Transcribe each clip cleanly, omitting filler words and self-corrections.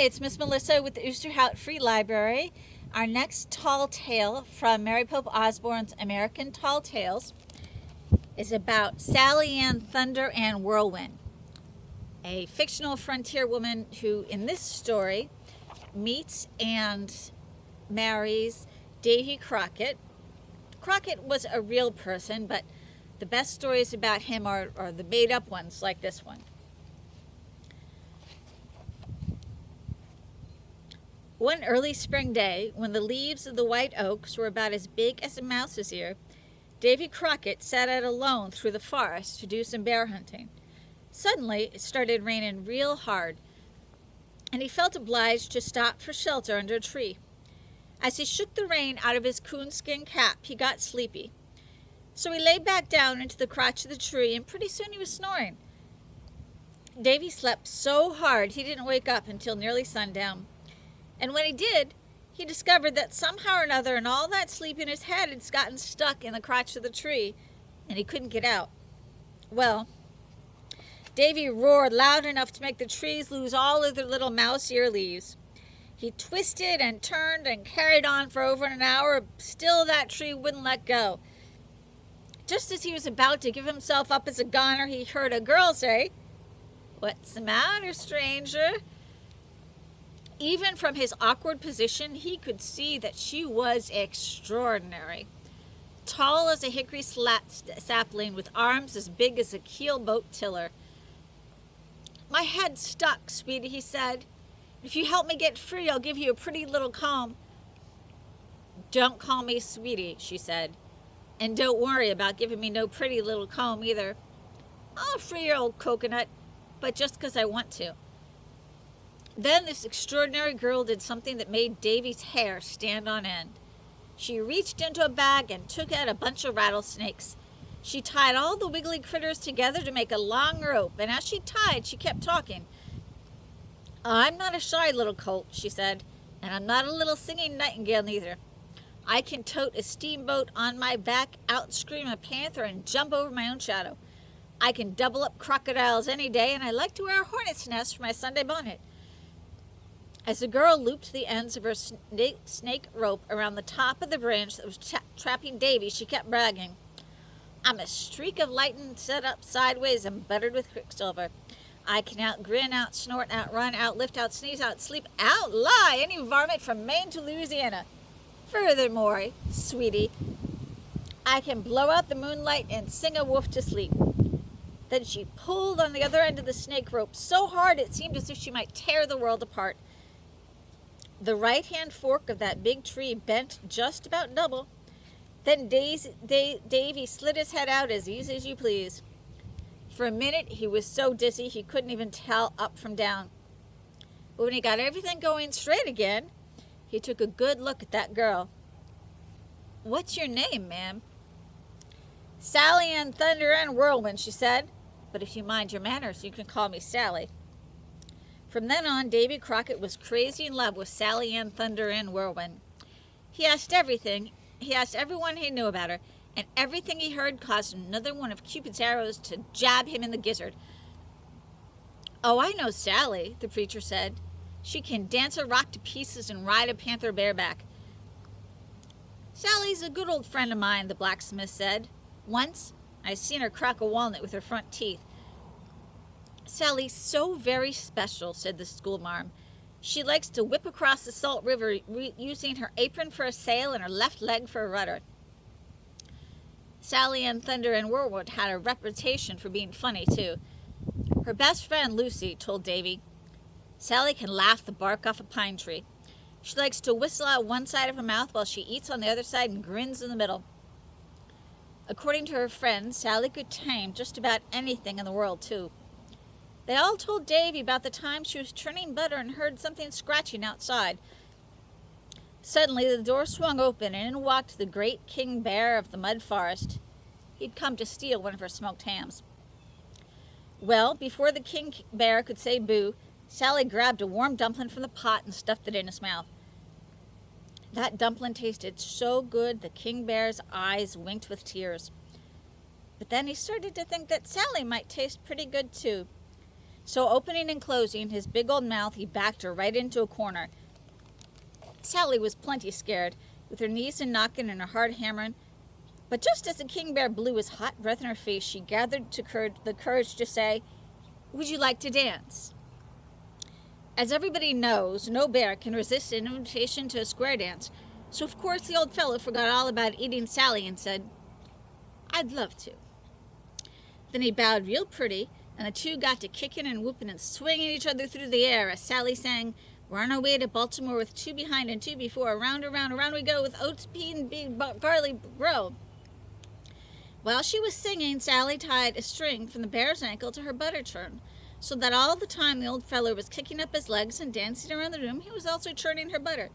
it's Miss Melissa with the Oosterhout Free Library. Our next tall tale from Mary Pope Osborne's American Tall Tales is about Sally Ann Thunder and Whirlwind, a fictional frontier woman who, in this story, meets and marries Davy Crockett. Crockett was a real person, but the best stories about him are the made-up ones like this one. One early spring day, when the leaves of the white oaks were about as big as a mouse's ear, Davy Crockett set out alone through the forest to do some bear hunting. Suddenly, it started raining real hard, and he felt obliged to stop for shelter under a tree. As he shook the rain out of his coonskin cap, he got sleepy. So he lay back down into the crotch of the tree, and pretty soon he was snoring. Davy slept so hard he didn't wake up until nearly sundown. And when he did, he discovered that somehow or another in all that sleep in his head had gotten stuck in the crotch of the tree, and he couldn't get out. Well, Davy roared loud enough to make the trees lose all of their little mouse-ear leaves. He twisted and turned and carried on for over an hour. Still that tree wouldn't let go. Just as he was about to give himself up as a goner, he heard a girl say, "What's the matter, stranger?" Even from his awkward position, he could see that she was extraordinary. Tall as a hickory sapling with arms as big as a keelboat tiller. "My head's stuck, sweetie," he said. "If you help me get free, I'll give you a pretty little comb." "Don't call me sweetie," she said. "And don't worry about giving me no pretty little comb either. I'll free your old coconut, but just 'cause I want to." Then this extraordinary girl did something that made Davy's hair stand on end. She reached into a bag and took out a bunch of rattlesnakes. She tied all the wiggly critters together to make a long rope, and as she tied, she kept talking. "I'm not a shy little colt," she said, "and I'm not a little singing nightingale neither. I can tote a steamboat on my back, out-scream a panther, and jump over my own shadow. I can double up crocodiles any day, and I like to wear a hornet's nest for my Sunday bonnet." As the girl looped the ends of her snake rope around the top of the branch that was trapping Davy, she kept bragging. "I'm a streak of lightning set up sideways and buttered with quicksilver. I can out-grin, out-snort, out-run, out-lift, out-sneeze, out-sleep, out-lie any varmint from Maine to Louisiana. Furthermore, sweetie, I can blow out the moonlight and sing a wolf to sleep." Then she pulled on the other end of the snake rope so hard it seemed as if she might tear the world apart. The right-hand fork of that big tree bent just about double. Then Davy slid his head out as easy as you please. For a minute, he was so dizzy he couldn't even tell up from down. But when he got everything going straight again, he took a good look at that girl. "What's your name, ma'am?" "Sally Ann Thunder and Whirlwind," she said. "But if you mind your manners, you can call me Sally." From then on, Davy Crockett was crazy in love with Sally Ann Thunder and Whirlwind. He asked everyone he knew about her, and everything he heard caused another one of Cupid's arrows to jab him in the gizzard. "Oh, I know Sally," the preacher said. "She can dance a rock to pieces and ride a panther bareback." "Sally's a good old friend of mine," the blacksmith said. "Once I seen her crack a walnut with her front teeth." "Sally's so very special," said the schoolmarm. "She likes to whip across the Salt River using her apron for a sail and her left leg for a rudder." Sally Ann Thunder and Whirlwind had a reputation for being funny, too. Her best friend, Lucy, told Davy, "Sally can laugh the bark off a pine tree. She likes to whistle out one side of her mouth while she eats on the other side and grins in the middle." According to her friends, Sally could tame just about anything in the world, too. They all told Davy about the time she was churning butter and heard something scratching outside. Suddenly, the door swung open, and in walked the great king bear of the mud forest. He'd come to steal one of her smoked hams. Well, before the king bear could say boo, Sally grabbed a warm dumpling from the pot and stuffed it in his mouth. That dumpling tasted so good the king bear's eyes winked with tears. But then he started to think that Sally might taste pretty good too. So opening and closing his big old mouth, he backed her right into a corner. Sally was plenty scared, with her knees a knocking and her heart hammering. But just as the king bear blew his hot breath in her face, she gathered the courage to say, "Would you like to dance?" As everybody knows, no bear can resist an invitation to a square dance, so of course the old fellow forgot all about eating Sally and said, "I'd love to." Then he bowed real pretty, and the two got to kicking and whooping and swinging each other through the air as Sally sang, "We're on our way to Baltimore with two behind and two before. Around, around, around we go with oats, pea, and big barley grow." While she was singing, Sally tied a string from the bear's ankle to her butter churn, so that all the time the old fellow was kicking up his legs and dancing around the room, he was also churning her butter.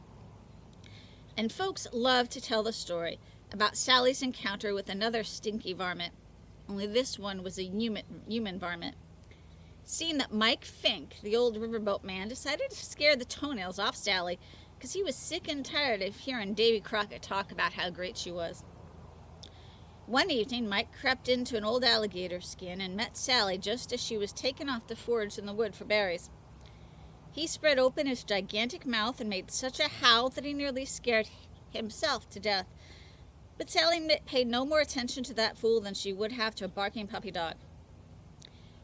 And folks love to tell the story about Sally's encounter with another stinky varmint, only this one was a human varmint. Seeing that Mike Fink, the old riverboat man, decided to scare the toenails off Sally because he was sick and tired of hearing Davy Crockett talk about how great she was. One evening, Mike crept into an old alligator skin and met Sally just as she was taking off to forage in the wood for berries. He spread open his gigantic mouth and made such a howl that he nearly scared himself to death. But Sally paid no more attention to that fool than she would have to a barking puppy dog.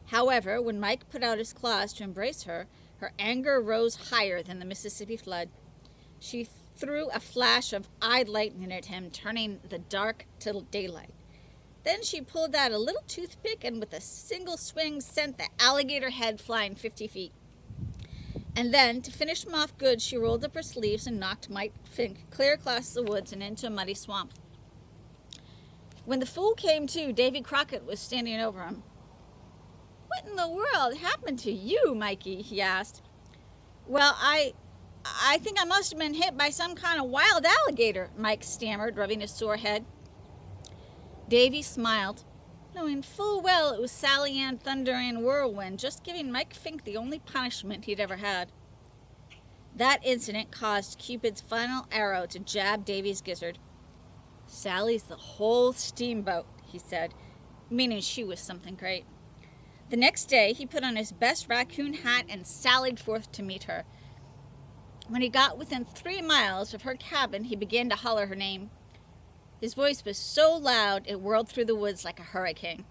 However, when Mike put out his claws to embrace her, her anger rose higher than the Mississippi flood. She threw a flash of eyed lightning at him, turning the dark to daylight. Then she pulled out a little toothpick and with a single swing sent the alligator head flying 50 feet. And then, to finish him off good, she rolled up her sleeves and knocked Mike Fink clear across the woods and into a muddy swamp. When the fool came to, Davy Crockett was standing over him. "What in the world happened to you, Mikey?" he asked. "Well, I think I must have been hit by some kind of wild alligator," Mike stammered, rubbing his sore head. Davy smiled, knowing full well it was Sally Ann Thunder and Whirlwind, just giving Mike Fink the only punishment he'd ever had. That incident caused Cupid's final arrow to jab Davy's gizzard. "Sally's the whole steamboat," he said, meaning she was something great. The next day, he put on his best raccoon hat and sallied forth to meet her. When he got within 3 miles of her cabin, he began to holler her name. His voice was so loud it whirled through the woods like a hurricane.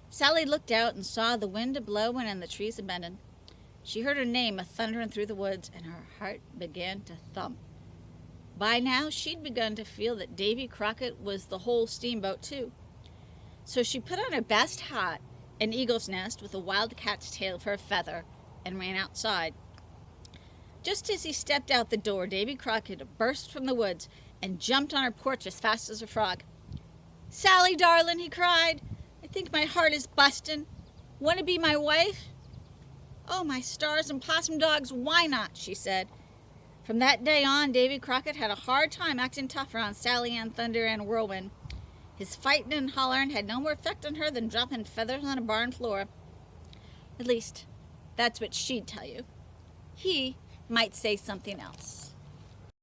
Sally looked out and saw the wind a-blowing and the trees a-bending. She heard her name a-thundering through the woods, and her heart began to thump. By now, she'd begun to feel that Davy Crockett was the whole steamboat, too. So she put on her best hat, an eagle's nest with a wildcat's tail for a feather, and ran outside. Just as he stepped out the door, Davy Crockett burst from the woods and jumped on her porch as fast as a frog. "Sally, darling," he cried, "I think my heart is bustin'. Want to be my wife?" "Oh, my stars and possum dogs, why not?" she said. From that day on, Davy Crockett had a hard time acting tough around Sally Ann Thunder and Whirlwind. His fighting and hollering had no more effect on her than dropping feathers on a barn floor. At least, that's what she'd tell you. He might say something else.